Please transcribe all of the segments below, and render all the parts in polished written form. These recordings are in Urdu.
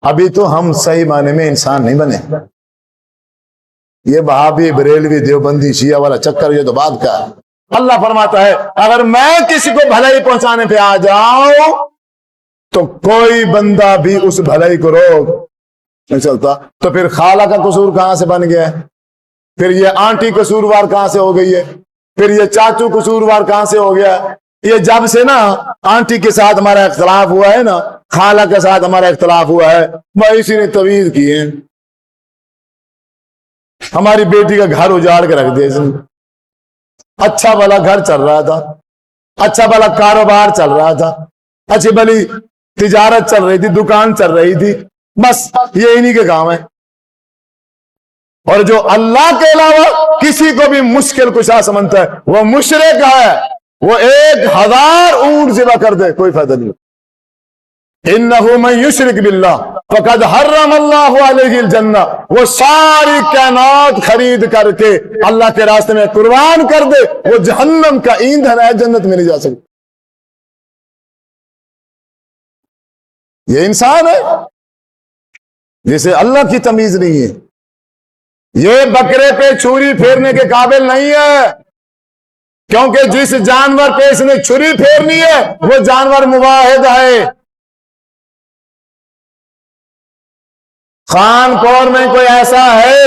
ابھی تو ہم صحیح معنی میں انسان نہیں بنے. یہ وہابی بریلوی دیوبندی شیعہ والا چکر یہ تو بات کا ہے. اللہ فرماتا ہے اگر میں کسی کو بھلائی پہنچانے پہ آ جاؤں تو کوئی بندہ بھی اس بھلائی کو روک نہیں چلتا. تو پھر خالہ کا قصور کہاں سے بن گیا ہے؟ پھر یہ آنٹی قصوروار کہاں سے ہو گئی ہے؟ پھر یہ چاچو قصوروار کہاں سے ہو گیا؟ یہ جب سے نا آنٹی کے ساتھ ہمارا اختلاف ہوا ہے نا، خالہ کے ساتھ ہمارا اختلاف ہوا ہے، وہ اسی نے تویز کی ہے. ہماری بیٹی کا گھر اجاڑ کے رکھ دیا. اچھا بھلا گھر چل رہا تھا، اچھا بھلا کاروبار چل رہا تھا، اچھی بھلی تجارت چل رہی تھی، دکان چل رہی تھی، بس یہ انہی کے کام ہے. اور جو اللہ کے علاوہ کسی کو بھی مشکل کشا سمجھتا ہے وہ مشرک ہے. وہ 1000 اونٹ ذبح کر دے کوئی فائدہ نہیں. انہ من یشرک باللہ فقد حرم اللہ علیہ الجنہ. وہ ساری کائنات خرید کر کے اللہ کے راستے میں قربان کر دے، وہ جہنم کا ایندھن ہے، جنت میں نہیں جا سکتا. یہ انسان ہے جسے اللہ کی تمیز نہیں ہے. یہ بکرے پہ چھری پھیرنے کے قابل نہیں ہے، کیونکہ جس جانور پہ اس نے چھری پھیرنی ہے وہ جانور مواحد ہے. خان کور میں کوئی ایسا ہے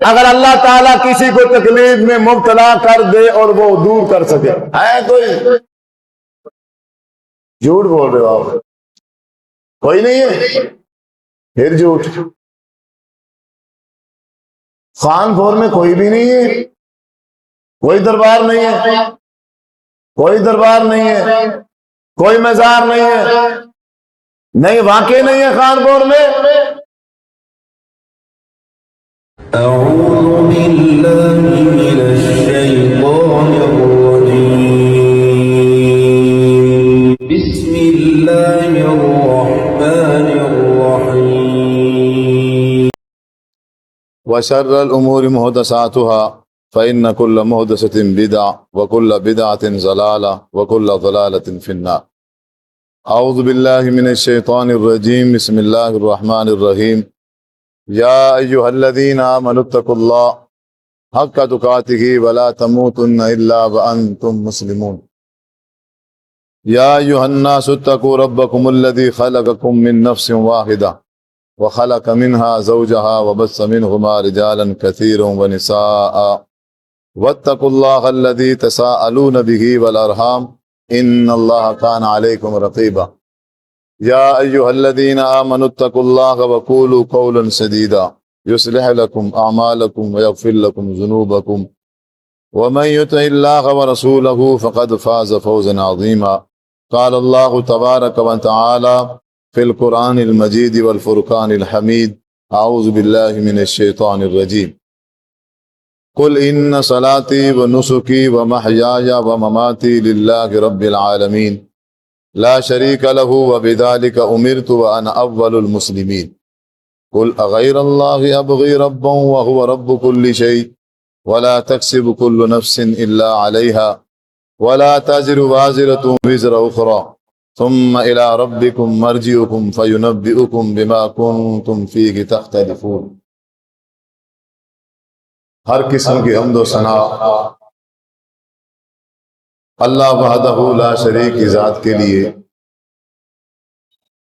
اگر اللہ تعالیٰ کسی کو تکلیف میں مبتلا کر دے اور وہ دور کر سکے؟ ہے کوئی؟ جھوٹ بول رہے ہو آپ. کوئی نہیں ہے، پھر جھوٹ. خان کور میں کوئی بھی نہیں ہے، کوئی دربار نہیں ہے، کوئی دربار نہیں ہے، کوئی مزار نہیں ہے، نہیں واقع نہیں ہے خان کور میں. أعوذ بالله من الشيطان الرجيم. بسم الله الرحمن الرحيم. وشر الأمور محدثاتها فإن كل محدثة بدعة وكل بدعة ضلالة وكل ضلالة في النار. أعوذ بالله من الشيطان الرجيم. بسم الله الرحمن الرحيم. يا أيها الذين آمنوا اتقوا الله حق تقاته ولا تموتن إلا وأنتم مسلمون. يا أيها الناس اتقوا ربكم الذي خلقكم من نفس واحدة وخلق منها زوجها وبث منهما رجالا كثيرا ونساء واتقوا الله الذي تساءلون به والأرحام إن الله كان عليكم رقيبا. يا أيها الذين آمنوا اتقوا الله وقولوا قولا سديدا يصلح لكم أعمالكم ويغفر لكم ذنوبكم ومن يطع الله ورسوله فقد فاز فوزا عظيما. قال الله تبارك وتعالى في القرآن المجيد والفرقان الحميد. أعوذ بالله من الشيطان الرجيم. قل إن صلاتي ونسكي ومحياي ومماتي لله رب العالمين لا شريك له وبذلك أمرت وأنا أول المسلمين. قل أغير الله أبغي ربا وهو رب كل شيء ولا تكسب كل نفس إلا عليها ولا تزر وازرة وزر أخرى ثم إلى ربكم مرجعكم فينبئكم بما كنتم فيه تختلفون. ہر قسم کی حمد و ثنا اللہ وحدہ لا شریک کی ذات کے لیے.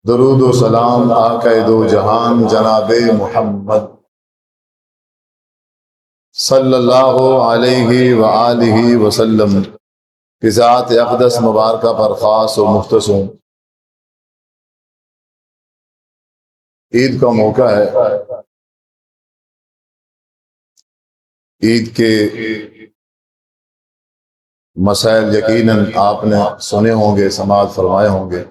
درود و سلام آقا دو جہان جناب محمد صلی اللہ علیہ وآلہ وسلم کی ذات اقدس مبارکہ پر خاص و مختص ہوں. عید کا موقع ہے. عید کے مسائل یقیناً آپ نے سنے ہوں گے، سماعت فرمائے ہوں گے.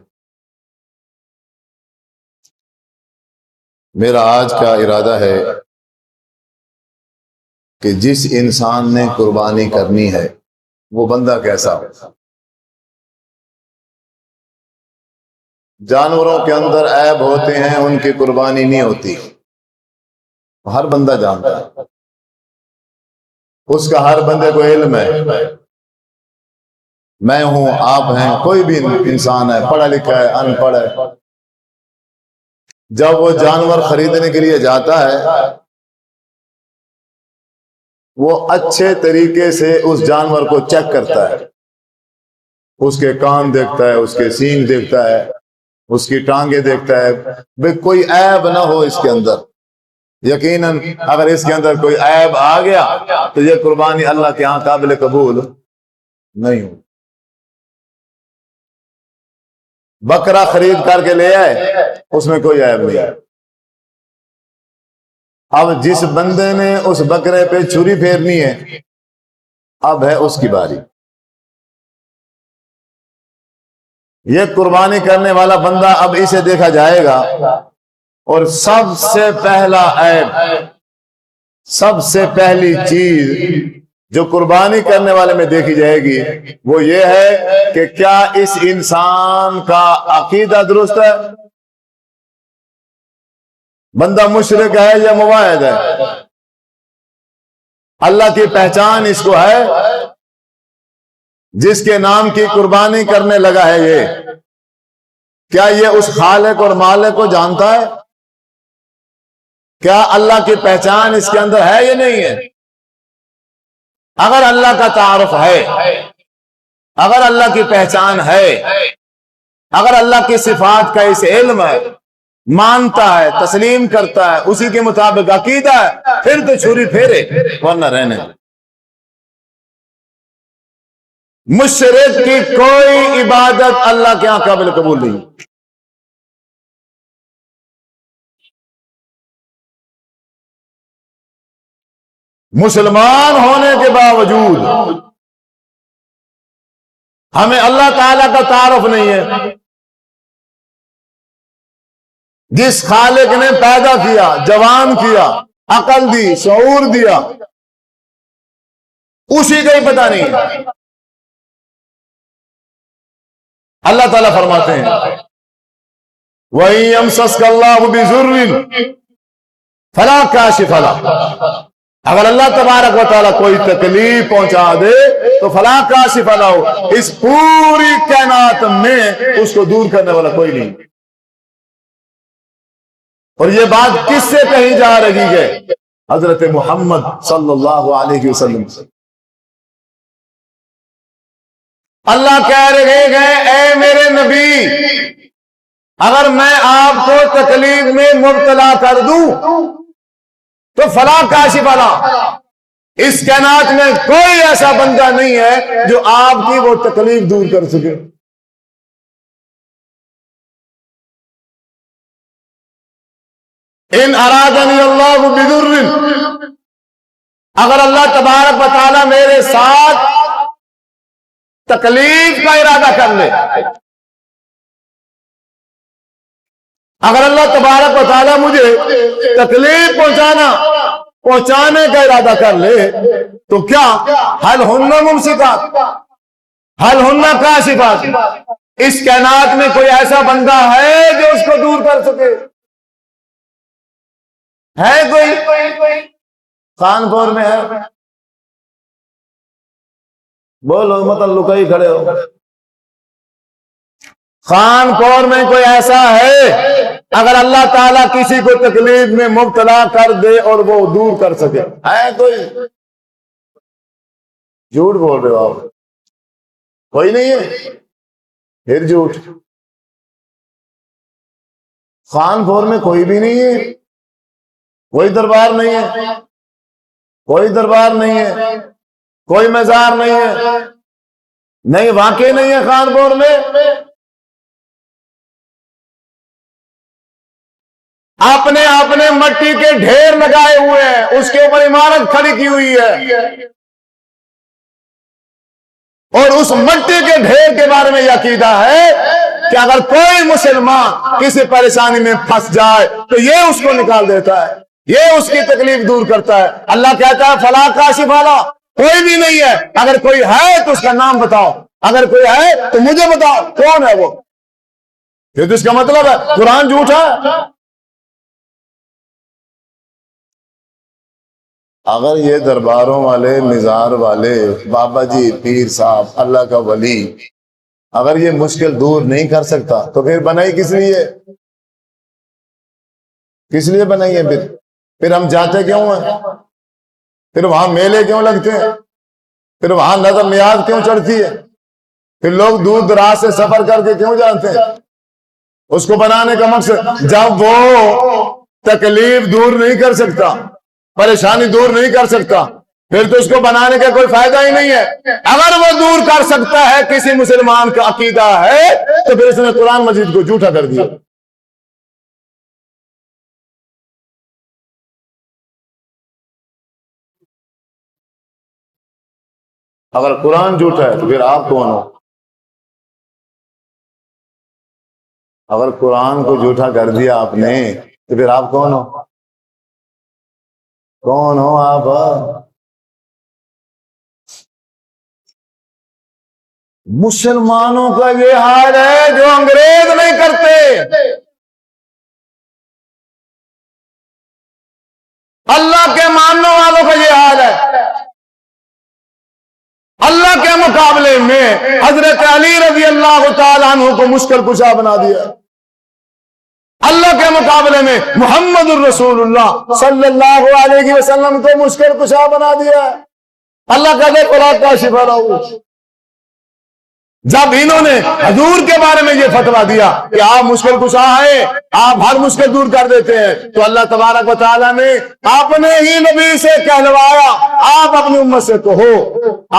میرا آج کا ارادہ ہے کہ جس انسان نے قربانی کرنی ہے وہ بندہ کیسا ہو. جانوروں کے اندر عیب ہوتے ہیں، ان کی قربانی نہیں ہوتی، ہر بندہ جانتا ہے، اس کا ہر بندے کو علم ہے. میں ہوں، آپ ہیں، کوئی بھی انسان ہے، پڑھا لکھا ہے، ان پڑھ ہے، جب وہ جانور خریدنے کے لیے جاتا ہے وہ اچھے طریقے سے اس جانور کو چیک کرتا ہے، اس کے کان دیکھتا ہے، اس کے سینگ دیکھتا ہے، اس کی ٹانگیں دیکھتا ہے، بھئی کوئی عیب نہ ہو اس کے اندر۔ یقیناً اگر اس کے اندر کوئی عیب آ گیا تو یہ قربانی اللہ کے ہاں قابل قبول نہیں ہو۔ بکرا خرید کر کے لے آئے، اس میں کوئی عیب نہیں ہے، اب جس بندے نے اس بکرے پہ چھری پھیرنی ہے اب ہے اس کی باری۔ یہ قربانی کرنے والا بندہ اب اسے دیکھا جائے گا، اور سب سے پہلا عیب، سب سے پہلی چیز جو قربانی کرنے والے میں دیکھی جائے گی وہ یہ ہے کہ کیا اس انسان کا عقیدہ درست ہے، بندہ مشرک ہے یا موحد ہے، اللہ کی پہچان اس کو ہے، جس کے نام کی قربانی کرنے لگا ہے یہ، کیا یہ اس خالق اور مالک کو جانتا ہے؟ کیا اللہ کی پہچان اس کے اندر ہے یا نہیں ہے؟ اگر اللہ کا تعارف ہے، اگر اللہ کی پہچان ہے، اگر اللہ کی صفات کا اس علم ہے، مانتا ہے، تسلیم کرتا ہے، اسی کے مطابق عقیدہ ہے، پھر تو چھری پھیرے، ورنہ رہنے دے۔ مشرک کی کوئی عبادت اللہ کے ہاں قابل قبول نہیں۔ مسلمان ہونے کے باوجود ہمیں اللہ تعالیٰ کا تعارف نہیں ہے۔ جس خالق نے پیدا کیا، جوان کیا، عقل دی، شعور دیا، اسی کا ہی پتہ نہیں ہے۔ اللہ تعالیٰ فرماتے ہیں وَإِن يَمْسَسْكَ اللَّهُ بِضُرٍّ فَلَا كَاشِفَ لَهُ، اگر اللہ تبارک و تعالیٰ کوئی تکلیف پہنچا دے تو فَلَا كَاشِفَ لَهُ، اس پوری کائنات میں اس کو دور کرنے والا کوئی نہیں۔ اور یہ بات کس سے کہی جا رہی ہے؟ حضرت محمد صلی اللہ علیہ وسلم سے۔ اللہ کہہ رہے ہیں اے میرے نبی، اگر میں آپ کو تکلیف میں مبتلا کر دوں تو فلا کاشف لہ، اس کائنات میں کوئی ایسا بندہ نہیں ہے جو آپ کی وہ تکلیف دور کر سکے۔ ان ارادنی اللہ بضر، اگر اللہ تبارک و تعالی میرے ساتھ تکلیف کا ارادہ کر لے، اگر اللہ تبارک و تعالی مجھے تکلیف پہنچانے کا ارادہ کر لے تو کیا حل ہن ممسکات، حل ہن کاشفات، اس کائنات میں کوئی ایسا بندہ ہے جو اس کو دور کر سکے؟ ہے کوئی؟ کانپور میں ہے؟ بولو مطلب لکائی کھڑے ہو۔ کانپور میں کوئی ایسا ہے اگر اللہ تعالیٰ کسی کو تکلیف میں مبتلا کر دے اور وہ دور کر سکے؟ ہے کوئی؟ جھوٹ بول رہے ہو آپ، کوئی نہیں ہے، پھر جھوٹ۔ کانپور میں کوئی بھی نہیں ہے، کوئی دربار نہیں ہے، کوئی دربار نہیں ہے، کوئی مزار نہیں ہے، نہیں واقع نہیں ہے کانپور میں۔ اپنے مٹی کے ڈھیر لگائے ہوئے ہیں، اس کے اوپر عمارت کھڑی کی ہوئی ہے، اور اس مٹی کے ڈھیر کے بارے میں یہ عقیدہ ہے کہ اگر کوئی مسلمان کسی پریشانی میں پھنس جائے تو یہ اس کو نکال دیتا ہے، یہ اس کی تکلیف دور کرتا ہے۔ اللہ کہتا ہے فلا کاشف لہ، کوئی بھی نہیں ہے، اگر کوئی ہے تو اس کا نام بتاؤ، اگر کوئی ہے تو مجھے بتاؤ کون ہے وہ۔ یہ تو اس کا مطلب ہے قرآن جھوٹا ہے۔ اگر یہ درباروں والے، مزار والے، بابا جی، پیر صاحب، اللہ کا ولی، اگر یہ مشکل دور نہیں کر سکتا تو پھر بنائی کس لیے؟ کس لیے بنائی ہے پھر ہم جاتے کیوں ہیں؟ پھر وہاں میلے کیوں لگتے ہیں؟ پھر وہاں نظر نیاز کیوں چڑھتی ہے؟ پھر لوگ دور دراز سے سفر کر کے کیوں جاتے ہیں؟ اس کو بنانے کا مقصد جب وہ تکلیف دور نہیں کر سکتا، پریشانی دور نہیں کر سکتا، پھر تو اس کو بنانے کا کوئی فائدہ ہی نہیں ہے۔ اگر وہ دور کر سکتا ہے کسی مسلمان کا عقیدہ ہے تو پھر اس نے قرآن مجید کو جھوٹا کر دیا۔ اگر قرآن جھوٹا ہے تو پھر آپ کون ہو؟ اگر قرآن کو جھوٹا کر دیا آپ نے تو پھر آپ کون ہو؟ کون ہو آپ؟ مسلمانوں کا یہ حال ہے جو انگریز نہیں کرتے۔ اللہ کے ماننے والوں کا یہ حال ہے۔ اللہ کے مقابلے میں حضرت علی رضی اللہ تعالیٰ عنہ کو مشکل کشا بنا دیا۔ اللہ کے مقابلے میں محمد الرسول اللہ صلی اللہ علیہ وسلم کو مشکل کشا بنا دیا۔ اللہ کا دے قرآن کا شفا رہو۔ جب انہوں نے حضور کے بارے میں یہ فتویٰ دیا کہ آپ مشکل کشا ہیں، آپ ہر مشکل دور کر دیتے ہیں، تو اللہ تبارک و تعالیٰ نے اپنے ہی نبی سے کہلوایا، آپ اپنی امت سے کہو،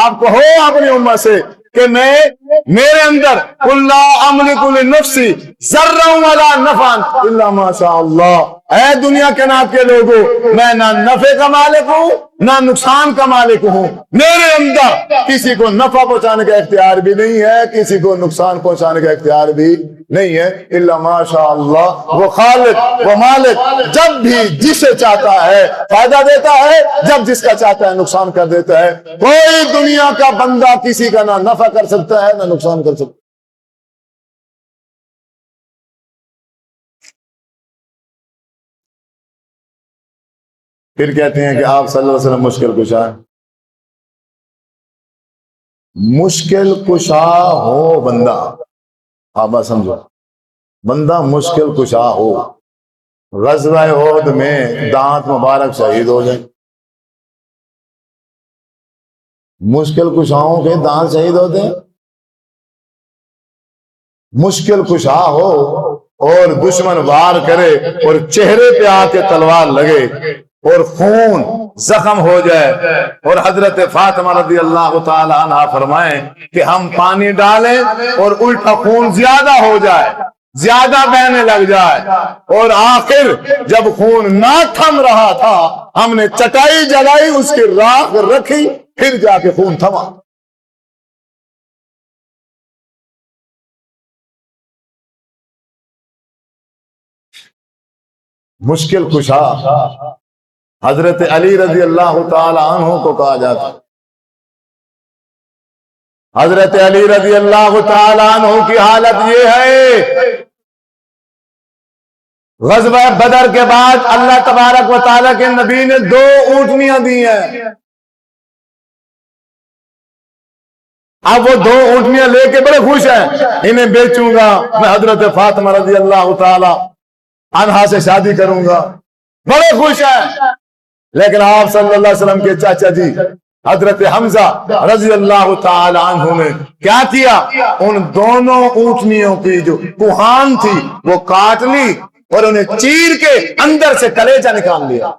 آپ کہو اپنی امت سے کہ میرے اندر قل لا املک لنفسی ذرا ولا نفعا الا ما شاء اللہ۔ اے دنیا کے نات کے لوگوں، میں نہ نفع کا مالک ہوں نہ نقصان کا مالک ہوں۔ میرے اندر کسی کو نفع پہنچانے کا اختیار بھی نہیں ہے، کسی کو نقصان پہنچانے کا اختیار بھی نہیں ہے، الا ما شاء اللہ۔ وہ خالق وہ مالک جب بھی جسے چاہتا ہے فائدہ دیتا ہے، جب جس کا چاہتا ہے نقصان کر دیتا ہے۔ کوئی دنیا کا بندہ کسی کا نہ نفع کر سکتا ہے نہ نقصان کر سکتا ہے۔ پھر کہتے ہیں کہ آپ صلی اللہ علیہ وسلم مشکل کشا ہے۔ مشکل کشا ہو بندہ، آپ بات سمجھو، بندہ مشکل کشا ہو، غزوہ احد میں دانت مبارک شہید ہو جائیں۔ مشکل کشاؤں کے دانت شہید ہوتے ہیں۔ مشکل کشا ہو اور دشمن وار کرے اور چہرے پہ آ کے تلوار لگے اور خون زخم ہو جائے، اور حضرت فاطمہ رضی اللہ تعالی عنہ فرمائیں کہ ہم پانی ڈالیں اور الٹا خون زیادہ ہو جائے، زیادہ بہنے لگ جائے، اور آخر جب خون نہ تھم رہا تھا ہم نے چٹائی جلائی، اس کی راکھ رکھی، پھر جا کے خون تھما۔ مشکل کشا حضرت علی رضی اللہ تعالی عنہ کو کہا جاتا۔ حضرت علی رضی اللہ تعالی عنہ کی حالت یہ ہے، غزوہ بدر کے بعد اللہ تبارک و تعالی کے نبی نے 2 اونٹنیاں دی ہیں۔ اب وہ 2 اونٹنیاں لے کے بڑے خوش ہیں، انہیں بیچوں گا، میں حضرت فاطمہ رضی اللہ تعالی عنہا سے شادی کروں گا، بڑے خوش ہیں۔ لیکن آپ صلی اللہ علیہ وسلم کے چاچا جی حضرت حمزہ رضی اللہ تعالی عنہ نے کیا کیا، ان دونوں اونٹنیوں کی جو کوہان تھی وہ کاٹ لی اور انہیں چیر کے اندر سے کلیجہ نکال لیا۔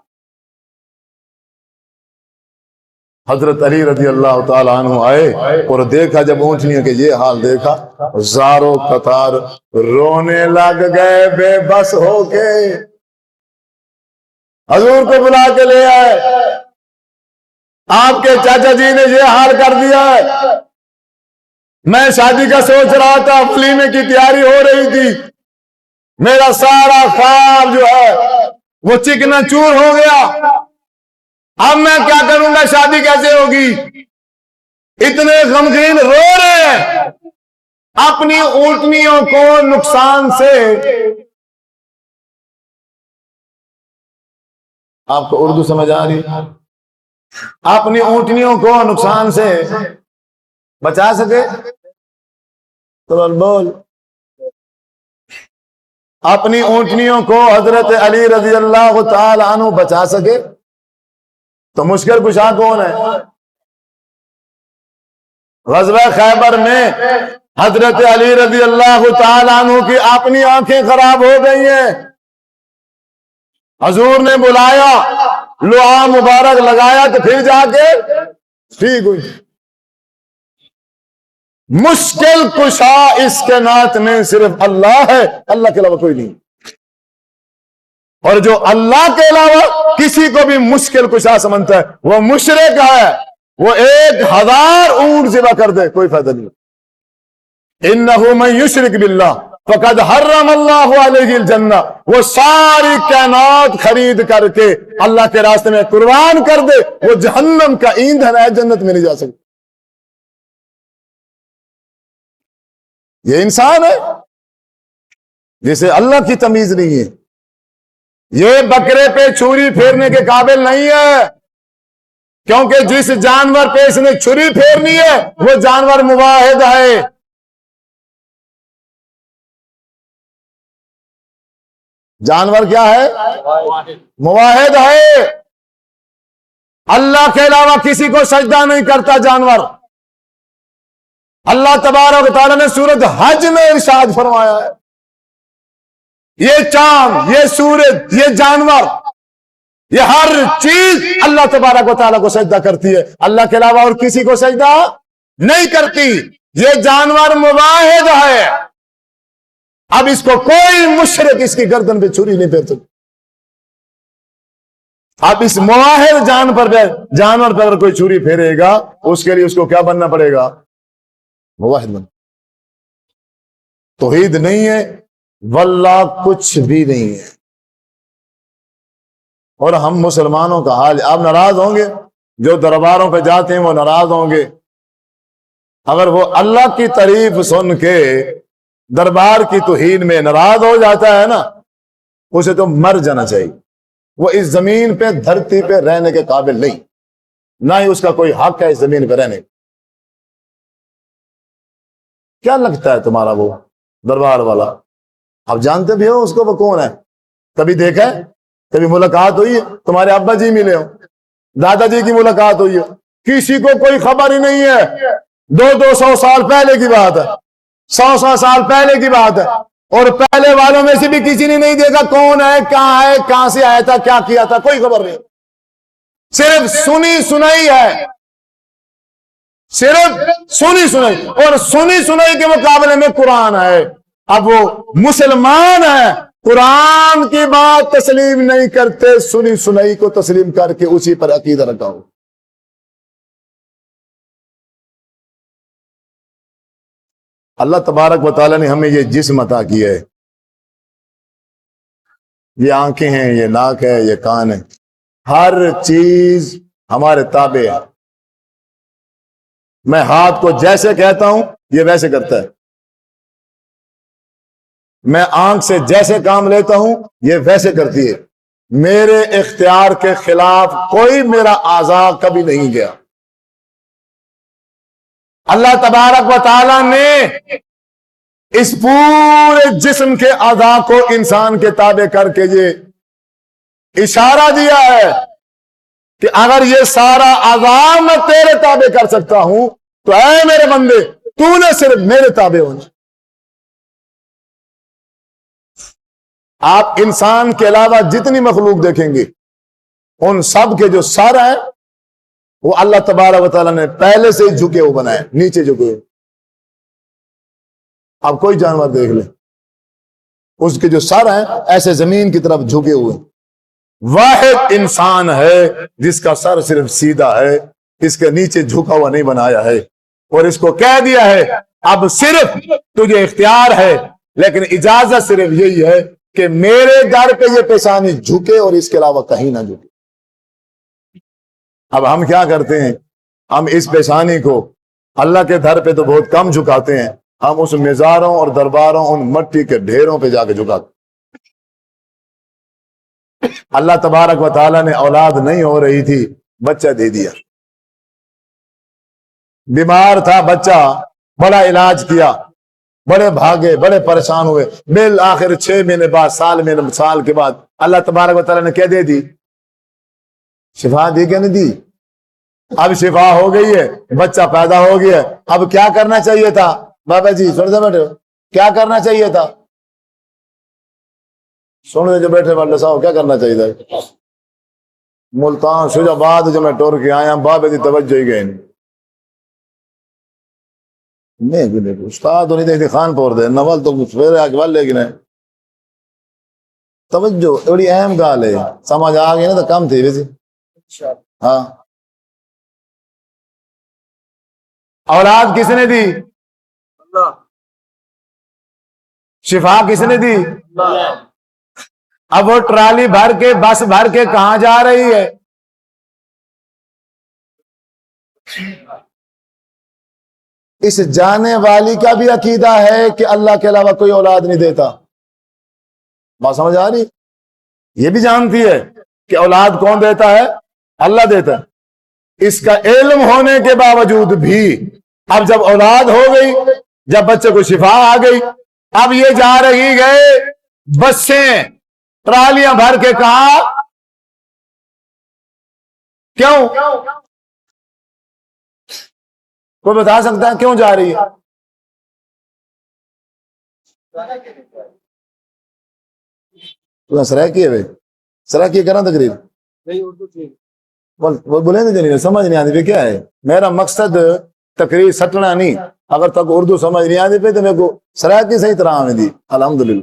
حضرت علی رضی اللہ تعالی عنہ آئے اور دیکھا، جب اونٹنیوں کے یہ حال دیکھا، زاروں قطار رونے لگ گئے بے بس ہو کے، حضور کو بلا کے لے آئے، آپ کے چاچا جی نے یہ حال کر دیا ہے، میں شادی کا سوچ رہا تھا، ولیمے کی تیاری ہو رہی تھی، میرا سارا خواب جو ہے وہ چکنا چور ہو گیا، اب میں کیا کروں گا، شادی کیسے ہوگی؟ اتنے غمگین رو رہے ہیں اپنی اونٹنیوں کو نقصان سے۔ آپ کو اردو سمجھ آ رہی؟ اپنی اونٹنیوں کو نقصان سے بچا سکے تو بول اپنی اونٹنیوں کو حضرت علی رضی اللہ تعالی عنہ بچا سکے تو مشکل کشا کون ہے؟ غزوہ خیبر میں حضرت علی رضی اللہ تعالی عنہ کی اپنی آنکھیں خراب ہو گئی ہیں، حضور نے بلایا، لعا مبارک لگایا تو پھر جا کے ٹھیک ہوئی۔ مشکل کشا اس کے نات میں صرف اللہ ہے، اللہ کے علاوہ کوئی نہیں، اور جو اللہ کے علاوہ کسی کو بھی مشکل کشا سمجھتا ہے وہ مشرک ہے، وہ 1000 اونٹ ذبح کر دے کوئی فائدہ نہیں۔ انہ من یشرک باللہ فقد حرم اللہ علیہ الجنہ، وہ ساری کائنات خرید کر کے اللہ کے راستے میں قربان کر دے، وہ جہنم کا ایندھن ہے، جنت میں نہیں جا سکتا۔ یہ انسان ہے جسے اللہ کی تمیز نہیں ہے، یہ بکرے پہ چھری پھیرنے کے قابل نہیں ہے، کیونکہ جس جانور پہ اس نے چھری پھیرنی ہے وہ جانور مواحد ہے۔ جانور کیا ہے؟ مواحد ہے، اللہ کے علاوہ کسی کو سجدہ نہیں کرتا جانور۔ اللہ تبارک و تعالیٰ نے سورۃ حج میں ارشاد فرمایا ہے، یہ چاند، یہ سورج، یہ جانور، یہ ہر چیز اللہ تبارک و تعالیٰ کو سجدہ کرتی ہے، اللہ کے علاوہ اور کسی کو سجدہ نہیں کرتی۔ یہ جانور مواحد ہے، اب اس کو کوئی مشرک اس کی گردن پہ چھری نہیں پھیر سکتا۔ اب اس مواحد جانور پر اگر کوئی چھری پھیرے گا اس کے لیے اس کو کیا بننا پڑے گا؟ مواحد بن۔ توحید نہیں ہے واللہ کچھ بھی نہیں ہے۔ اور ہم مسلمانوں کا حال، آپ ناراض ہوں گے، جو درباروں پہ جاتے ہیں وہ ناراض ہوں گے، اگر وہ اللہ کی تعریف سن کے دربار کی توہین میں ناراض ہو جاتا ہے نا، اسے تو مر جانا چاہیے۔ وہ اس زمین پہ، دھرتی پہ رہنے کے قابل نہیں، نہ ہی اس کا کوئی حق ہے اس زمین پہ رہنے۔ کیا لگتا ہے تمہارا وہ دربار والا؟ آپ جانتے بھی ہو اس کو وہ کون ہے؟ کبھی دیکھا ہے؟ کبھی ملاقات ہوئی ہے؟ تمہارے ابا جی ملے ہو، دادا جی کی ملاقات ہوئی ہے؟ کسی کو کوئی خبر ہی نہیں ہے۔ 200 سال پہلے کی بات ہے، 100 سال پہلے کی بات ہے، اور پہلے والوں میں سے بھی کسی نے نہیں دیکھا کون ہے، کہاں سے آیا تھا، کیا کیا تھا، کوئی خبر نہیں۔ صرف سنی سنائی ہے، صرف سنی سنائی، اور سنی سنائی کے مقابلے میں قرآن ہے۔ اب وہ مسلمان ہے، قرآن کی بات تسلیم نہیں کرتے، سنی سنائی کو تسلیم کر کے اسی پر عقیدہ رکھا ہو۔ اللہ تبارک و تعالیٰ نے ہمیں یہ جسم عطا کیا ہے، یہ آنکھیں ہیں، یہ ناک ہے، یہ کان ہے، ہر چیز ہمارے تابع ہے۔ میں ہاتھ کو جیسے کہتا ہوں یہ ویسے کرتا ہے، میں آنکھ سے جیسے کام لیتا ہوں یہ ویسے کرتی ہے، میرے اختیار کے خلاف کوئی میرا اعضاء کبھی نہیں گیا۔ اللہ تبارک و تعالیٰ نے اس پورے جسم کے اعضاء کو انسان کے تابع کر کے یہ اشارہ دیا ہے کہ اگر یہ سارا اعضاء میں تیرے تابع کر سکتا ہوں تو اے میرے بندے، تو نے صرف میرے تابع ہونا۔ آپ انسان کے علاوہ جتنی مخلوق دیکھیں گے ان سب کے جو سر ہیں وہ اللہ تبارک و تعالیٰ نے پہلے سے ہی جھکے ہوئے بنائے، نیچے جھکے ہوئے۔ اب کوئی جانور دیکھ لیں، اس کے جو سر ہیں ایسے زمین کی طرف جھکے ہوئے۔ واحد انسان ہے جس کا سر صرف سیدھا ہے، اس کے نیچے جھکا ہوا نہیں بنایا ہے، اور اس کو کہہ دیا ہے اب صرف تجھے اختیار ہے، لیکن اجازت صرف یہی ہے کہ میرے در پہ یہ پیشانی جھکے اور اس کے علاوہ کہیں نہ جھکے۔ اب ہم کیا کرتے ہیں؟ ہم اس پیشانی کو اللہ کے در پہ تو بہت کم جھکاتے ہیں، ہم اس مزاروں اور درباروں، ان مٹی کے ڈھیروں پہ جا کے جھکاتے ہیں۔ اللہ تبارک و تعالیٰ نے اولاد نہیں ہو رہی تھی، بچہ دے دیا۔ بیمار تھا بچہ، بڑا علاج کیا، بڑے بھاگے، بڑے پریشان ہوئے، بالآخر 6 مہینے بعد، سال کے بعد اللہ تبارک و تعالیٰ نے کیا دے دی؟ شفا دی کہ نہیں دی؟ اب شفا ہو گئی ہے، بچہ پیدا ہو گیا ہے۔ اب کیا کرنا چاہیے تھا بابا جی؟ سن دے بیٹھے، کیا کرنا چاہیے تھا؟ سن دے جو بیٹھے والے صاحب، کیا کرنا چاہیے تھا؟ ملتان شجا بعد جو میں ٹور کے آیا بابے دی توجہ ہی گئے نہیں استاد نہیں دیکھتی خان پور دے نول تو سویرے آگے والے گی نہیں توجہ بڑی اہم گال ہے، سمجھ آ گئی نا تو کم تھی ویسے۔ ہاں، اولاد کس نے دی؟ شفا کس نے دی؟ اب وہ ٹرالی بھر کے، بس بھر کے کہاں جا رہی ہے؟ اس جانے والی کا بھی عقیدہ ہے کہ اللہ کے علاوہ کوئی اولاد نہیں دیتا۔ بات سمجھ آ رہی؟ یہ بھی جانتی ہے کہ اولاد کون دیتا ہے؟ اللہ دیتا ہے۔ اس کا علم ہونے کے باوجود بھی اب جب اولاد ہو گئی، جب بچے کو شفا آ گئی، اب یہ جا رہی گئے بسیں ٹرالیاں بھر کے، کہاں؟ کیوں؟ کوئی بتا سکتا ہے کیوں جا رہی ہے؟ سرائکی ہے بھائی، سرائکی کرنا تقریب وہ بولیں گے سمجھ نہیں آتی کیا ہے؟ میرا مقصد تقریر سٹنا نہیں، اگر تک اردو سمجھ نہیں آتی پہ تو میرے کو سرائکی صحیح طرح میں دی الحمدللہ۔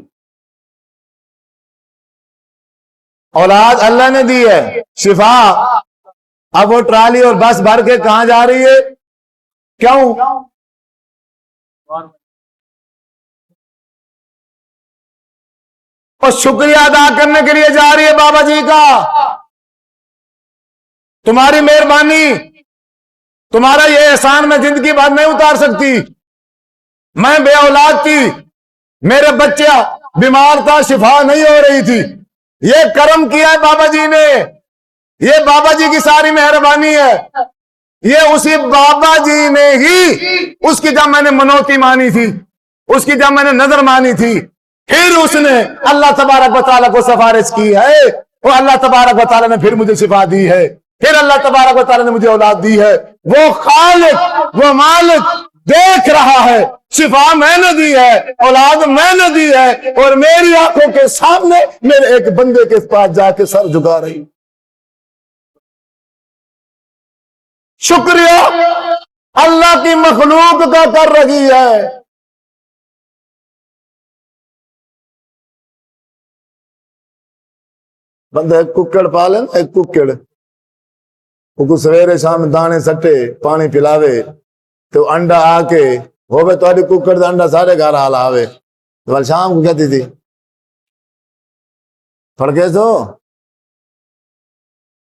اولاد اللہ نے دی ہے، شفا، اب وہ ٹرالی اور بس بھر کے کہاں جا رہی ہے؟ کیوں؟ اور شکریہ ادا کرنے کے لیے جا رہی ہے بابا جی کا، تمہاری مہربانی، تمہارا یہ احسان میں زندگی بھر نہیں اتار سکتی۔ میں بے اولاد تھی، میرے بچہ بیمار تھا، شفا نہیں ہو رہی تھی، یہ کرم کیا ہے بابا جی نے، یہ بابا جی کی ساری مہربانی ہے۔ یہ اسی بابا جی نے ہی اس کی جب میں نے منوتی مانی تھی، اس کی جب میں نے نظر مانی تھی، پھر اس نے اللہ تبارک و تعالیٰ کو سفارش کی ہے، اور اللہ تبارک و تعالیٰ نے پھر مجھے شفا دی ہے، پھر اللہ تبارک و تعالیٰ نے مجھے اولاد دی ہے۔ وہ خالق، وہ مالک دیکھ رہا ہے، شفا میں نے دی ہے، اولاد میں نے دی ہے، اور میری آنکھوں کے سامنے میرے ایک بندے کے پاس جا کے سر جھکا رہی۔ شکریہ اللہ کی مخلوق کا کر رہی ہے۔ بندہ ایک ککڑ پالے نا، ایک ککڑ کو سویرے شام دانے سٹے پانی پلاوے تو انڈا آ کے ہوئے تو ککڑ دا انڈا سارے گھر حال آوے، تو شام کو کہتی تھی پھڑکے تو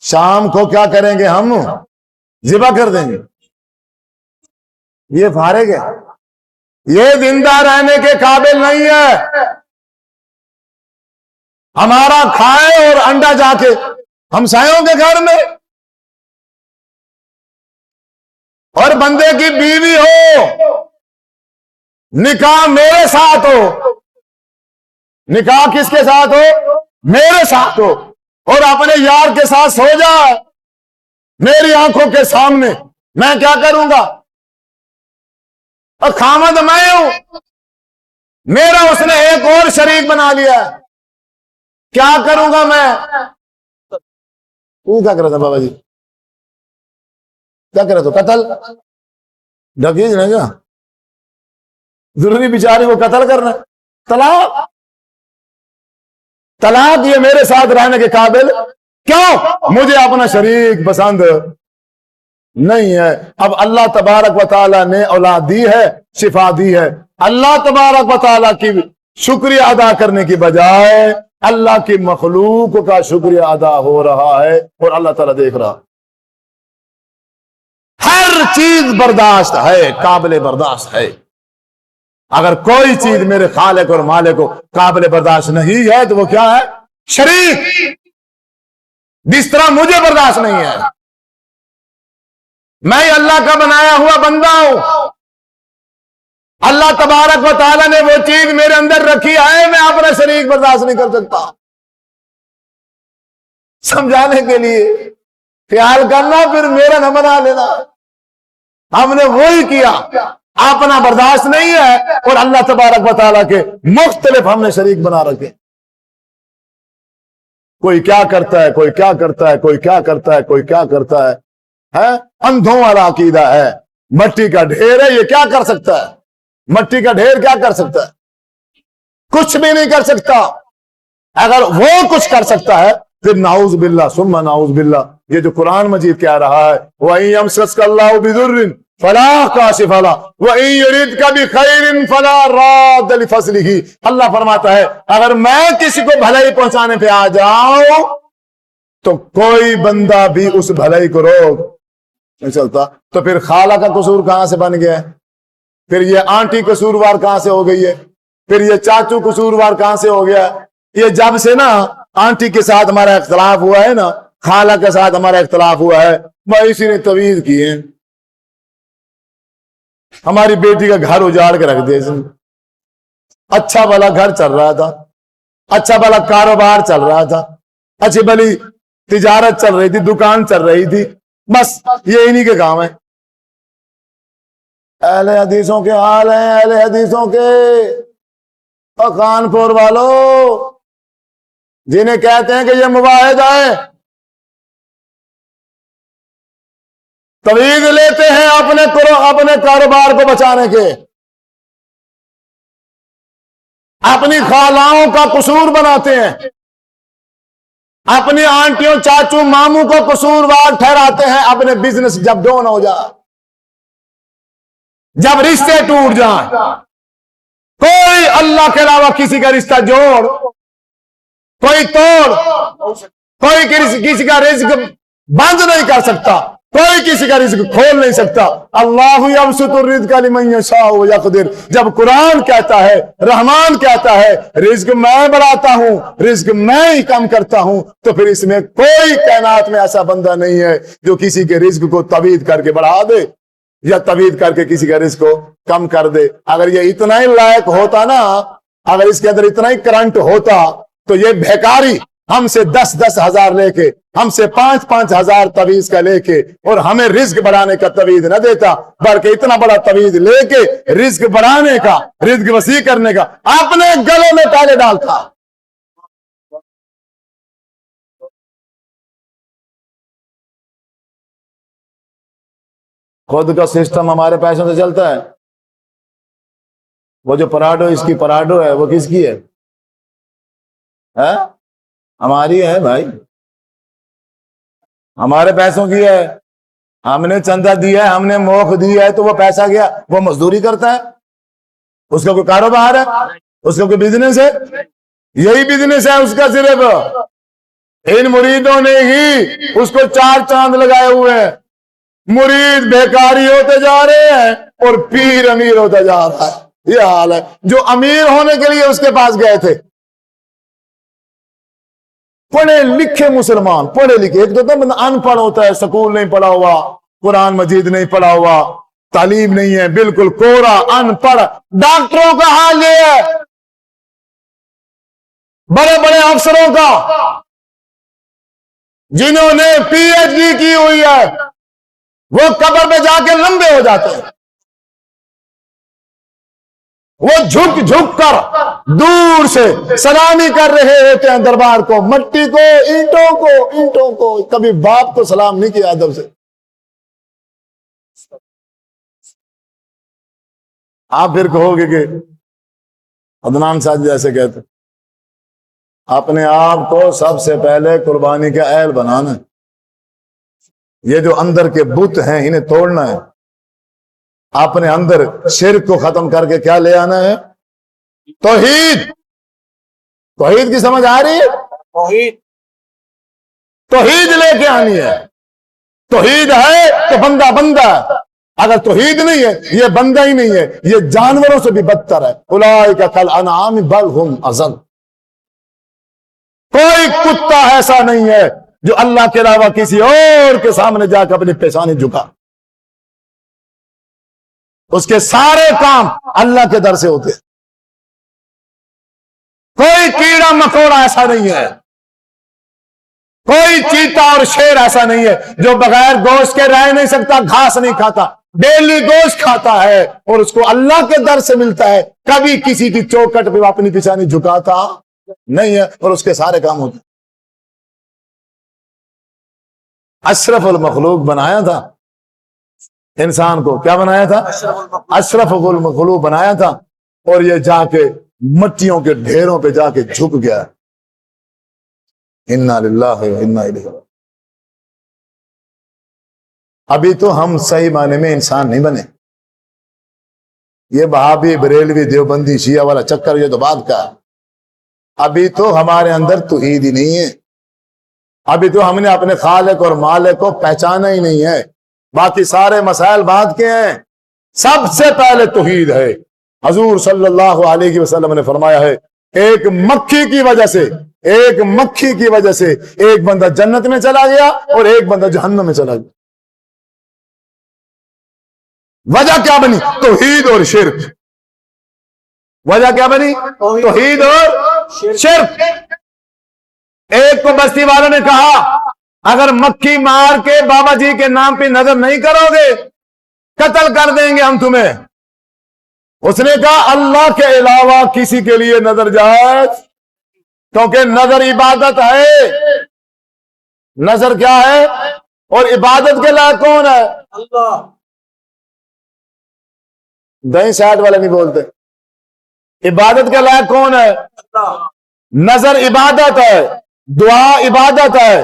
شام کو کیا کریں گے؟ ہم ذبح کر دیں گے۔ یہ فارغ ہے، یہ زندہ رہنے کے قابل نہیں ہے۔ ہمارا کھائے اور انڈا جا کے ہمسایوں کے گھر میں، اور بندے کی بیوی ہو، نکاح میرے ساتھ ہو، نکاح کس کے ساتھ ہو؟ میرے ساتھ ہو، اور اپنے یار کے ساتھ سو جائے میری آنکھوں کے سامنے، میں کیا کروں گا؟ اور خامد میں ہوں، میرا اس نے ایک اور شریک بنا لیا، کیا کروں گا میں؟ کیا کر رہا تھا بابا جی؟ کیا کر رہا تھا؟ قتل ڈکیج نہیں گا، ضروری بیچاری کو قتل کرنا، طلاق، طلاق یہ میرے ساتھ رہنے کے قابل کیوں؟ مجھے اپنا شریک پسند نہیں ہے۔ اب اللہ تبارک و تعالیٰ نے اولاد دی ہے، شفا دی ہے، اللہ تبارک و تعالیٰ کی شکریہ ادا کرنے کی بجائے اللہ کی مخلوق کا شکریہ ادا ہو رہا ہے، اور اللہ تعالیٰ دیکھ رہا۔ ہر چیز برداشت ہے، قابل برداشت ہے۔ اگر کوئی چیز میرے خالق اور مالک کو قابل برداشت نہیں ہے تو وہ کیا ہے؟ شریک، جس طرح مجھے برداشت نہیں ہے۔ میں اللہ کا بنایا ہوا بندہ ہوں، اللہ تبارک و تعالیٰ نے وہ چیز میرے اندر رکھی ہے، میں اپنا شریک برداشت نہیں کر سکتا۔ سمجھانے کے لیے خیال کرنا، پھر میرا نہ بنا لینا۔ ہم نے وہی کیا، اپنا برداشت نہیں ہے اور اللہ تبارک و تعالیٰ کے مختلف ہم نے شریک بنا رکھے۔ کوئی کیا کرتا ہے، کوئی کیا کرتا ہے، کوئی کیا کرتا ہے، کوئی کیا کرتا ہے، اندھوں والا عقیدہ ہے۔ مٹی کا ڈھیر ہے، یہ کیا کر سکتا ہے؟ مٹی کا ڈھیر کیا کر سکتا ہے؟ کچھ بھی نہیں کر سکتا۔ اگر وہ کچھ کر سکتا ہے پھر نعوذ باللہ ثم نعوذ باللہ، یہ جو قرآن مجید کہہ رہا ہے وَإِن يَمْسَسْكَ اللَّهُ بِضُرٍّ فَلَا كَاشِفَ لَهُ وَإِن يُرِدْكَ بِخَيْرٍ فَلَا رَادَّ لِفَضْلِهِ۔ اللہ فرماتا ہے اگر میں کسی کو بھلائی پہنچانے پہ آ جاؤں تو کوئی بندہ بھی اس بھلائی کو روک نہیں چلتا۔ تو پھر خالہ کا قصور کہاں سے بن گیا ہے؟ پھر یہ آنٹی قصوروار کہاں سے ہو گئی ہے؟ پھر یہ چاچو قصوروار کہاں سے ہو گیا ہے؟ یہ جب سے نا آنٹی کے ساتھ ہمارا اختلاف ہوا ہے نا، خالہ کے ساتھ ہمارا اختلاف ہوا ہے، بھائی اسی نے تویز کی ہے، ہماری بیٹی کا گھر اجاڑ کے رکھ دیا۔ اچھا بھلا گھر چل رہا تھا، اچھا بھلا کاروبار چل رہا تھا، اچھی بھلی تجارت چل رہی تھی، دکان چل رہی تھی، بس یہ انہی کے کام ہے۔ اہل حدیثوں کے حال ہیں، اہل حدیثوں کے، اور کانپور والو جنہیں کہتے ہیں کہ یہ مواحدہ ہے، تویز لیتے ہیں اپنے کاروبار کو بچانے کے، اپنی خالاؤں کا قصور بناتے ہیں، اپنی آنٹیوں چاچو ماموں کو قصوروار ٹھہراتے ہیں۔ اپنے بزنس جب ڈاؤن ہو جائے، جب رشتے ٹوٹ جائیں، کوئی اللہ کے علاوہ کسی کا رشتہ جوڑ، کوئی توڑ، کوئی کسی کا رزق بند نہیں کر سکتا، کوئی کسی کا رزق کھول نہیں سکتا۔ اللہ یبسط الرزق لمن یشاء ویقدر، جب قرآن کہتا ہے، رحمان کہتا ہے رزق میں بڑھاتا ہوں، رزق میں ہی کم کرتا ہوں، تو پھر اس میں کوئی کائنات میں ایسا بندہ نہیں ہے جو کسی کے رزق کو تبعید کر کے بڑھا دے یا تبعید کر کے کسی کا رزق کو کم کر دے۔ اگر یہ اتنا ہی لائق ہوتا نا، اگر اس کے اندر اتنا ہی کرنٹ ہوتا تو یہ بھیکاری ہم سے 10-10 ہزار لے کے، ہم سے 5-5 ہزار تویز کا لے کے اور ہمیں رزق بڑھانے کا تویز نہ دیتا، بلکہ اتنا بڑا تویز لے کے رزق بڑھانے کا، رزق وسیع کرنے کا اپنے گلوں میں تالے ڈالتا۔ خود کا سسٹم ہمارے پیسوں سے چلتا ہے۔ وہ جو پراڈو اس کی پراڈو ہے وہ کس کی ہے؟ ہماری ہے بھائی، ہمارے پیسوں کی ہے، ہم نے چندہ دیا ہے، ہم نے موخ دی ہے، تو وہ پیسہ گیا، وہ مزدوری کرتا ہے، اس کا کوئی کاروبار ہے، اس کا کوئی بزنس ہے، یہی بزنس ہے اس کا۔ صرف ان مریدوں نے ہی اس کو 4 چاند لگائے ہوئے ہیں، مرید بیکاری ہوتے جا رہے ہیں اور پیر امیر ہوتا جا رہا ہے۔ یہ حال ہے۔ جو امیر ہونے کے لیے اس کے پاس گئے تھے، پڑھے لکھے مسلمان، پڑھے لکھے، ایک تو ان پڑھ ہوتا ہے، سکول نہیں پڑھا ہوا، قرآن مجید نہیں پڑھا ہوا، تعلیم نہیں ہے، بالکل کورا ان پڑھ۔ ڈاکٹروں کا حال یہ ہے، بڑے بڑے افسروں کا، جنہوں نے پی ایچ ڈی کی ہوئی ہے، وہ قبر پہ جا کے لمبے ہو جاتے ہیں، وہ جھک جھک کر دور سے سلامی کر رہے ہوتے ہیں دربار کو، مٹی کو، اینٹوں کو، کبھی باپ کو سلام نہیں کیا ادب سے۔ آپ پھر کہو گے کہ عدنان صاحب جیسے کہتے، اپنے آپ کو سب سے پہلے قربانی کا اہل بنانا ہے۔ یہ جو اندر کے بت ہیں انہیں توڑنا ہے، اپنے اندر شرک کو ختم کر کے کیا لے آنا ہے؟ توحید۔ توحید کی سمجھ آ رہی ہے؟ توحید لے کے آنی ہے۔ توحید ہے تو بندہ بندہ ہے، اگر توحید نہیں ہے یہ بندہ ہی نہیں ہے، یہ جانوروں سے بھی بدتر ہے۔ اولئک کالانعام بل ھم اضل۔ کوئی کتا ایسا نہیں ہے جو اللہ کے علاوہ کسی اور کے سامنے جا کے اپنی پیشانی جھکا۔ اس کے سارے کام اللہ کے در سے ہوتے ہیں. کوئی کیڑا مکوڑا ایسا نہیں ہے, کوئی چیتا اور شیر ایسا نہیں ہے جو بغیر گوشت کے رہ نہیں سکتا, گھاس نہیں کھاتا, ڈیلی گوشت کھاتا ہے اور اس کو اللہ کے در سے ملتا ہے. کبھی کسی کی چوکٹ پہ اپنی پیشانی جھکاتا نہیں ہے اور اس کے سارے کام ہوتے ہیں. اشرف المخلوق بنایا تھا انسان کو, کیا بنایا تھا؟ اشرف المخلوق بنایا تھا, اور یہ جا کے مٹیوں کے ڈھیروں پہ جا کے جھک گیا. انا للہ و انا الیہ راجعون. ابھی تو ہم صحیح معنی میں انسان نہیں بنے. یہ بہابی بریلوی دیوبندی شیعہ والا چکر یہ تو بات کا ہے. ابھی تو ہمارے اندر توحید ہی نہیں ہے. ابھی تو ہم نے اپنے خالق اور مالک کو پہچانا ہی نہیں ہے. باقی سارے مسائل بعد کے ہیں, سب سے پہلے توحید ہے. حضور صلی اللہ علیہ وسلم نے فرمایا ہے ایک مکھی کی وجہ سے ایک بندہ جنت میں چلا گیا اور ایک بندہ جہنم میں چلا گیا. وجہ کیا بنی؟ توحید اور شرک. وجہ کیا بنی؟ توحید اور شرک. ایک کو بستی والوں نے کہا اگر مکھی مار کے بابا جی کے نام پہ نظر نہیں کرو گے قتل کر دیں گے ہم تمہیں. اس نے کہا اللہ کے علاوہ کسی کے لیے نظر جائز, کیونکہ نظر عبادت ہے. نظر کیا ہے؟ اور عبادت کے لائق کون ہے؟ اللہ. دہیں سائڈ والے نہیں بولتے. عبادت کے لائق کون ہے؟ اللہ. نظر عبادت ہے, دعا عبادت ہے,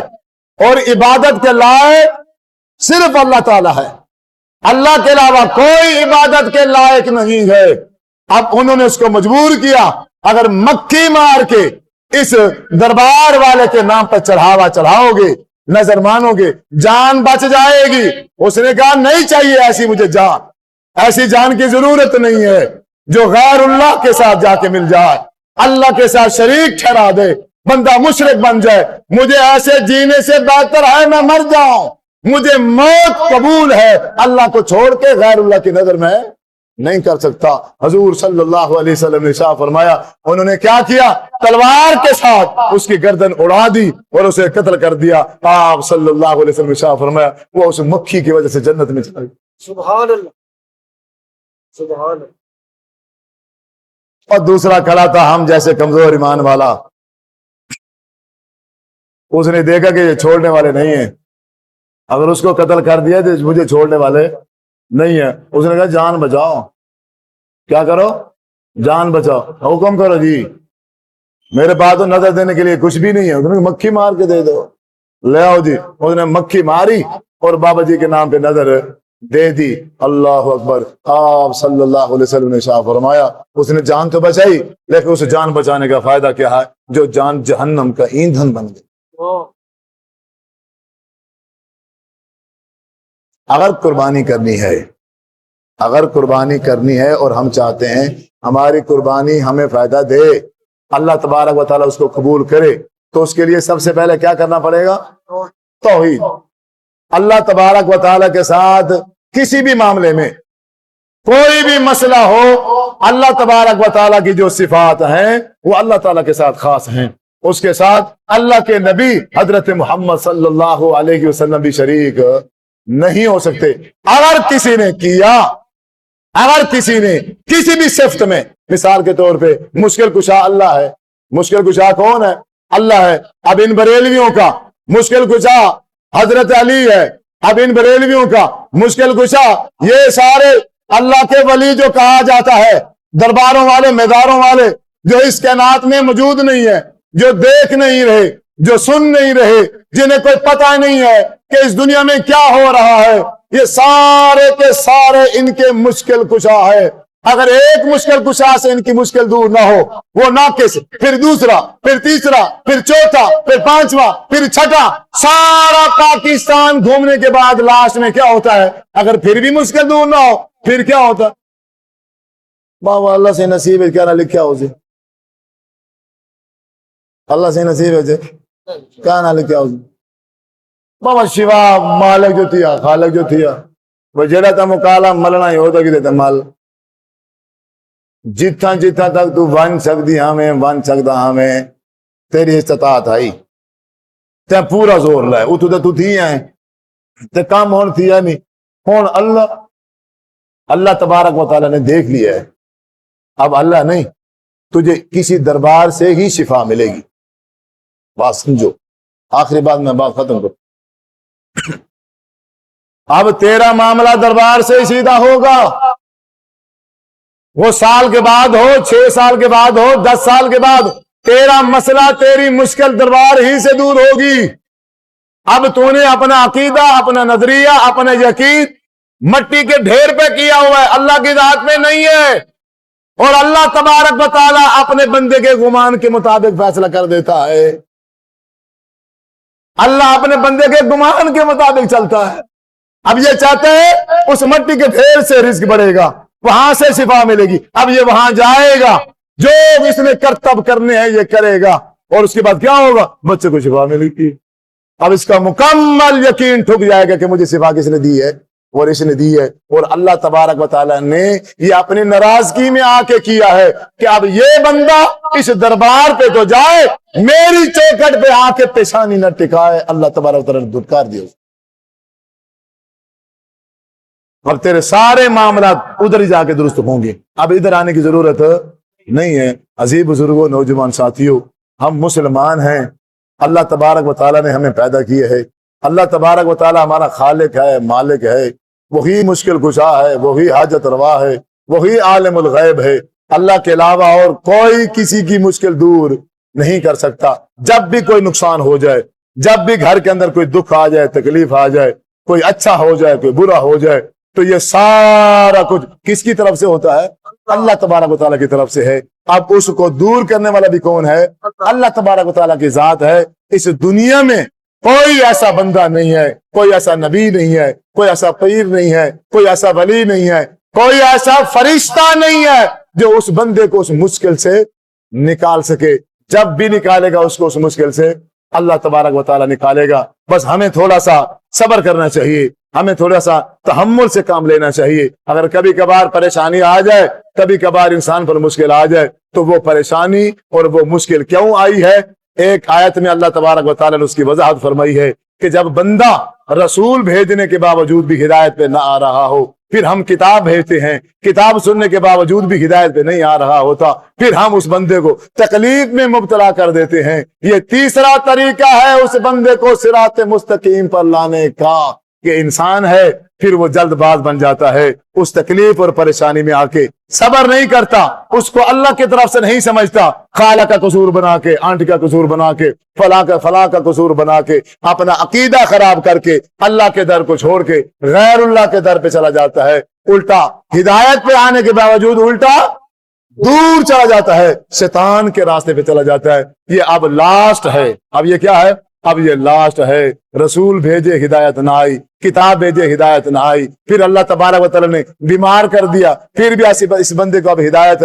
اور عبادت کے لائق صرف اللہ تعالی ہے. اللہ کے علاوہ کوئی عبادت کے لائق نہیں ہے. اب انہوں نے اس کو مجبور کیا اگر مکھی مار کے اس دربار والے کے نام پر چڑھاوا چڑھاؤ گے, نظر مانو گے, جان بچ جائے گی. اس نے کہا نہیں چاہیے ایسی مجھے جان, ایسی جان کی ضرورت نہیں ہے جو غیر اللہ کے ساتھ جا کے مل جائے, اللہ کے ساتھ شریک ٹھہرا دے, بندہ مشرک بن جائے. مجھے ایسے جینے سے بہتر ہے میں مر جاؤں, مجھے موت قبول ہے, اللہ کو چھوڑ کے غیر اللہ کی نظر میں نہیں کر سکتا. حضور صلی اللہ علیہ وسلم نے ارشاد فرمایا انہوں نے کیا کیا؟ تلوار کے ساتھ اس کی گردن اڑا دی اور اسے قتل کر دیا. آپ صلی اللہ علیہ وسلم نے ارشاد فرمایا وہ اس مکھی کی وجہ سے جنت میں چلا گیا. سبحان اللہ, سبحان اللہ. اور دوسرا کھڑا تھا ہم جیسے کمزور ایمان والا, اس نے دیکھا کہ یہ چھوڑنے والے نہیں ہیں, اگر اس کو قتل کر دیا تو مجھے چھوڑنے والے نہیں ہیں. اس نے کہا جان بچاؤ. کیا کرو؟ جان بچاؤ. حکم کرو جی, میرے پاس تو نظر دینے کے لیے کچھ بھی نہیں ہے. اس نے مکھی مار کے دے دو. لے آؤ جی. اس نے مکھی ماری اور بابا جی کے نام پہ نظر دے دی. اللہ اکبر. آپ صلی اللہ علیہ وسلم نے ارشاد فرمایا اس نے جان تو بچائی لیکن اس جان بچانے کا فائدہ کیا ہے؟ جو جان جہنم کا ایندھن بن گئی. اگر قربانی کرنی ہے اور ہم چاہتے ہیں ہماری قربانی ہمیں فائدہ دے, اللہ تبارک و تعالیٰ اس کو قبول کرے, تو اس کے لیے سب سے پہلے کیا کرنا پڑے گا؟ توحید. اللہ تبارک و تعالیٰ کے ساتھ کسی بھی معاملے میں کوئی بھی مسئلہ ہو, اللہ تبارک و تعالیٰ کی جو صفات ہیں وہ اللہ تعالیٰ کے ساتھ خاص ہیں. اس کے ساتھ اللہ کے نبی حضرت محمد صلی اللہ علیہ وسلم بھی شریک نہیں ہو سکتے. اگر کسی نے کسی بھی صفت میں, مثال کے طور پہ مشکل کشا اللہ ہے. مشکل کشا کون ہے؟ اللہ ہے. اب ان بریلویوں کا مشکل کشا حضرت علی ہے. اب ان بریلویوں کا مشکل کشا یہ سارے اللہ کے ولی جو کہا جاتا ہے, درباروں والے, میداروں والے جو اس کائنات میں موجود نہیں ہے, جو دیکھ نہیں رہے, جو سن نہیں رہے, جنہیں کوئی پتہ نہیں ہے کہ اس دنیا میں کیا ہو رہا ہے, یہ سارے کے سارے ان کے مشکل کشا ہے. اگر ایک مشکل کشا سے ان کی مشکل دور نہ ہو, وہ ناقص, پھر دوسرا, پھر تیسرا, پھر چوتھا, پھر پانچواں, پھر چھٹا, سارا پاکستان گھومنے کے بعد لاسٹ میں کیا ہوتا ہے؟ اگر پھر بھی مشکل دور نہ ہو پھر کیا ہوتا؟ بابا اللہ سے نصیب ہے کیا نہ لکھا ہو جی, اللہ سے نصیب ہے کیا نہ لکھا ہو جی. بابا شیوا مالک جو تھیا, خالق جو تھیا, وہ جڑا تا مکالا ملنا ہی ہوتا کہ مل جتھاں جتھاں تک تو بن سکتی ہمیں بن سکتا ہمیں تیری استطاعت آئی تے پورا زور لائے اتو تو تھی ہیں تے کام ہون تھی ہے نہیں ہون اللہ تبارک و تعالیٰ نے دیکھ لیا ہے اب اللہ نہیں تجھے کسی دربار سے ہی شفا ملے گی بات سمجھو آخری بات میں بات ختم کروں اب تیرا معاملہ دربار سے ہی سیدھا ہوگا وہ سال کے بعد ہو 6 سال کے بعد ہو 10 سال کے بعد تیرا مسئلہ تیری مشکل دربار ہی سے دور ہوگی اب تو نے اپنا عقیدہ اپنا نظریہ اپنا یقین مٹی کے ڈھیر پہ کیا ہوا ہے اللہ کی ذات میں نہیں ہے اور اللہ تبارک و تعالیٰ اپنے بندے کے گمان کے مطابق فیصلہ کر دیتا ہے اللہ اپنے بندے کے گمان کے مطابق چلتا ہے اب یہ چاہتے ہیں اس مٹی کے ڈھیر سے رزق بڑھے گا وہاں سے شفا ملے گی اب یہ وہاں جائے گا جو اس نے کرتب کرنے ہیں یہ کرے گا اور اس کے بعد کیا ہوگا بچے کو شفا ملے گی اب اس کا مکمل یقین ٹھک جائے گا کہ مجھے شفا کس نے دی ہے اور اس نے دی ہے اور اللہ تبارک و تعالیٰ نے یہ اپنی ناراضگی میں آ کے کیا ہے کہ اب یہ بندہ اس دربار پہ تو جائے میری چوکھٹ پہ آ کے پیشانی نہ ٹکائے اللہ تبارک و تعالیٰ نے دھتکار دیا اب تیرے سارے معاملات ادھر ہی جا کے درست ہوں گے اب ادھر آنے کی ضرورت نہیں ہے عزیز بزرگوں نوجوان ساتھیوں ہم مسلمان ہیں اللہ تبارک و تعالیٰ نے ہمیں پیدا کیے ہے اللہ تبارک و تعالیٰ ہمارا خالق ہے مالک ہے وہی مشکل کشا ہے وہی حاجت روا ہے وہی عالم الغیب ہے اللہ کے علاوہ اور کوئی کسی کی مشکل دور نہیں کر سکتا جب بھی کوئی نقصان ہو جائے جب بھی گھر کے اندر کوئی دکھ آ جائے تکلیف آ جائے کوئی اچھا ہو جائے کوئی برا ہو جائے تو یہ سارا کچھ کس کی طرف سے ہوتا ہے اللہ تبارک و تعالیٰ کی طرف سے ہے اب اس کو دور کرنے والا بھی کون ہے اللہ تبارک و تعالیٰ کی ذات ہے اس دنیا میں کوئی ایسا بندہ نہیں ہے کوئی ایسا نبی نہیں ہے کوئی ایسا پیر نہیں ہے کوئی ایسا ولی نہیں ہے کوئی ایسا فرشتہ نہیں ہے جو اس بندے کو اس مشکل سے نکال سکے جب بھی نکالے گا اس کو اس مشکل سے اللہ تبارک و تعالیٰ نکالے گا بس ہمیں تھوڑا سا صبر کرنا چاہیے ہمیں تھوڑا سا تحمل سے کام لینا چاہیے اگر کبھی کبھار پریشانی آ جائے کبھی کبھار انسان پر مشکل آ جائے تو وہ پریشانی اور وہ مشکل کیوں آئی ہے ایک آیت میں اللہ تبارک و تعالیٰ نے اس کی وضاحت فرمائی ہے کہ جب بندہ رسول بھیجنے کے باوجود بھی ہدایت پہ نہ آ رہا ہو پھر ہم کتاب بھیجتے ہیں کتاب سننے کے باوجود بھی ہدایت پہ نہیں آ رہا ہوتا پھر ہم اس بندے کو تکلیف میں مبتلا کر دیتے ہیں یہ تیسرا طریقہ ہے اس بندے کو صراط مستقیم پر لانے کا کہ انسان ہے پھر وہ جلد باز بن جاتا ہے اس تکلیف اور پریشانی میں آ کے صبر نہیں کرتا اس کو اللہ کی طرف سے نہیں سمجھتا خالہ کا قصور بنا کے آنٹی کا قصور بنا کے فلاں کا قصور بنا کے اپنا عقیدہ خراب کر کے اللہ کے در کو چھوڑ کے غیر اللہ کے در پہ چلا جاتا ہے الٹا ہدایت پہ آنے کے باوجود الٹا دور چلا جاتا ہے شیطان کے راستے پہ چلا جاتا ہے یہ اب لاسٹ ہے اب یہ کیا ہے اب یہ لاسٹ ہے رسول بھیجے ہدایت نہ آئی کتاب بھیجے ہدایت نہ آئی پھر اللہ تبارک و تعالیٰ نے بیمار کر دیا پھر بھی اس بندے کو اب ہدایت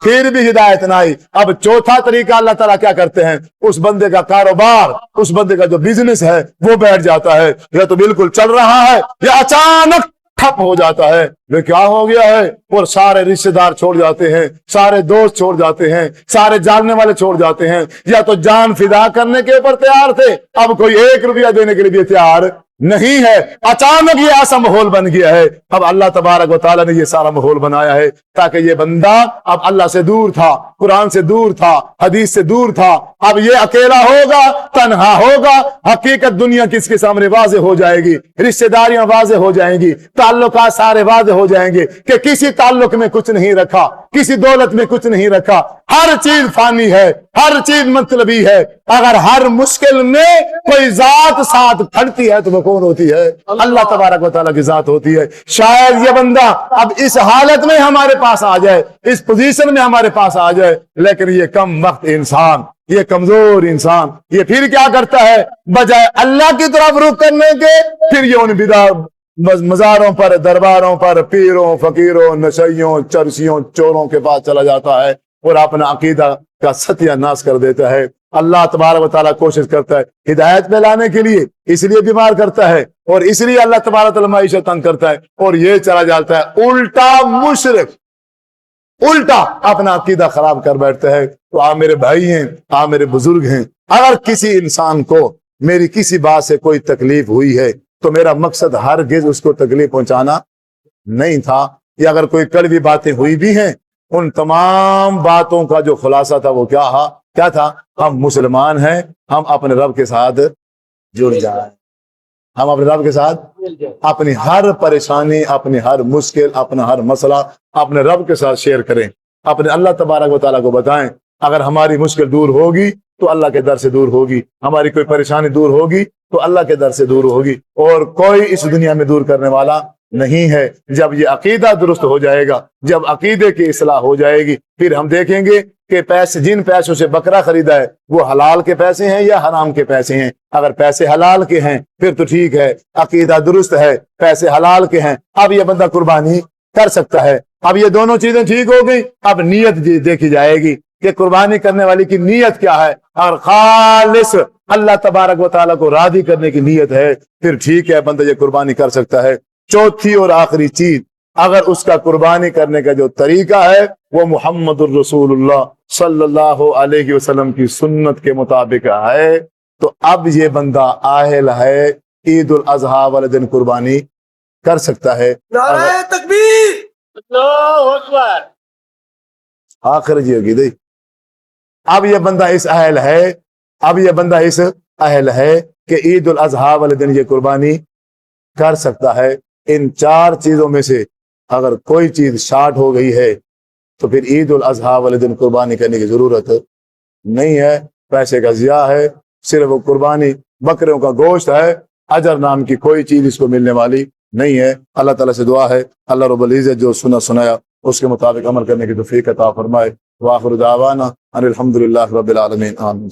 پھر بھی ہدایت نہ آئی اب چوتھا طریقہ اللہ تعالیٰ کیا کرتے ہیں اس بندے کا کاروبار اس بندے کا جو بزنس ہے وہ بیٹھ جاتا ہے یا تو بالکل چل رہا ہے یا اچانک ٹھپ ہو جاتا ہے وہ کیا ہو گیا ہے اور سارے رشتے دار چھوڑ جاتے ہیں سارے دوست چھوڑ جاتے ہیں سارے جاننے والے چھوڑ جاتے ہیں یا تو جان فدا کرنے کے اوپر تیار تھے اب کوئی 1 روپیہ دینے کے لیے تیار نہیں ہے اچانک یہ ایسا ماحول بن گیا ہے اب اللہ تبارک و تعالیٰ نے یہ سارا ماحول بنایا ہے تاکہ یہ بندہ اب اللہ سے دور تھا قرآن سے دور تھا حدیث سے دور تھا اب یہ اکیلا ہوگا تنہا ہوگا حقیقت دنیا کس کے سامنے واضح ہو جائے گی رشتے داریاں واضح ہو جائیں گی تعلقات سارے واضح ہو جائیں گے کہ کسی تعلق میں کچھ نہیں رکھا کسی دولت میں کچھ نہیں رکھا ہر چیز فانی ہے ہر چیز مطلبی ہے اگر ہر مشکل میں کوئی ذات ساتھ کھڑتی ہے تو وہ کون ہوتی ہے اللہ تبارک و تعالیٰ کی ذات ہوتی ہے شاید یہ بندہ اب اس حالت میں ہمارے پاس آ جائے اس پوزیشن میں ہمارے پاس آ جائے لیکن یہ کم وقت انسان یہ کمزور انسان یہ پھر کیا کرتا ہے بجائے اللہ کی طرف رخ کرنے کے پھر یہ ان مزاروں پر درباروں پر پیروں فقیروں نشیوں چرسیوں چوروں کے پاس چلا جاتا ہے اور اپنا عقیدہ کا ستیہ ناش کر دیتا ہے۔ اللہ تبارک و تعالیٰ کوشش کرتا ہے ہدایت میں لانے کے لیے، اس لیے بیمار کرتا ہے، اور اس لیے اللہ تبارک و تعالیٰ معیشت تنگ کرتا ہے، اور یہ چلا جاتا ہے الٹا مشرک، الٹا اپنا عقیدہ خراب کر بیٹھتا ہے۔ تو آپ میرے بھائی ہیں، آپ میرے بزرگ ہیں، اگر کسی انسان کو میری کسی بات سے کوئی تکلیف ہوئی ہے تو میرا مقصد ہرگز اس کو تکلیف پہنچانا نہیں تھا، یا اگر کوئی کڑوی باتیں ہوئی بھی ہیں، ان تمام باتوں کا جو خلاصہ تھا وہ کیا تھا؟ ہم مسلمان ہیں، ہم اپنے رب کے ساتھ جڑ جائیں، ہم اپنے رب کے ساتھ اپنی ہر پریشانی، اپنی ہر مشکل، اپنا ہر مسئلہ اپنے رب کے ساتھ شیئر کریں، اپنے اللہ تبارک و تعالیٰ کو بتائیں۔ اگر ہماری مشکل دور ہوگی تو اللہ کے در سے دور ہوگی، ہماری کوئی پریشانی دور ہوگی تو اللہ کے در سے دور ہوگی، اور کوئی اس دنیا میں دور کرنے والا نہیں ہے۔ جب یہ عقیدہ درست ہو جائے گا، جب عقیدے کی اصلاح ہو جائے گی، پھر ہم دیکھیں گے کہ پیسے، جن پیسوں سے بکرا خریدا ہے وہ حلال کے پیسے ہیں یا حرام کے پیسے ہیں۔ اگر پیسے حلال کے ہیں پھر تو ٹھیک ہے، عقیدہ درست ہے، پیسے حلال کے ہیں، اب یہ بندہ قربانی کر سکتا ہے۔ اب یہ دونوں چیزیں ٹھیک ہو گئی، اب نیت دیکھی جائے گی کہ قربانی کرنے والی کی نیت کیا ہے۔ اور خالص اللہ تبارک و تعالیٰ کو راضی کرنے کی نیت ہے، پھر ٹھیک ہے، بندہ یہ قربانی کر سکتا ہے۔ چوتھی اور آخری چیز، اگر اس کا قربانی کرنے کا جو طریقہ ہے وہ محمد الرسول اللہ صلی اللہ علیہ وسلم کی سنت کے مطابق ہے، تو اب یہ بندہ اہل ہے عید الاضحیٰ والے دن قربانی کر سکتا ہے۔ نعرہ تکبیر، اللہ اکبر۔ آخر جی ہوگی دی، اب یہ بندہ اس اہل ہے، اب یہ بندہ اس اہل ہے کہ عید الاضحیٰ والے دن یہ قربانی کر سکتا ہے۔ ان چار چیزوں میں سے اگر کوئی چیز شارٹ ہو گئی ہے تو پھر عید الاضحیٰ والے دن قربانی کرنے کی ضرورت نہیں ہے، پیسے کا ضیاع ہے، صرف وہ قربانی بکروں کا گوشت ہے، اجر نام کی کوئی چیز اس کو ملنے والی نہیں ہے۔ اللہ تعالیٰ سے دعا ہے اللہ رب العزت جو سنایا اس کے مطابق عمل کرنے کی توفیق عطا فرمائے۔ وآخر دعوانا ان الحمد للہ رب العالمین، آمین۔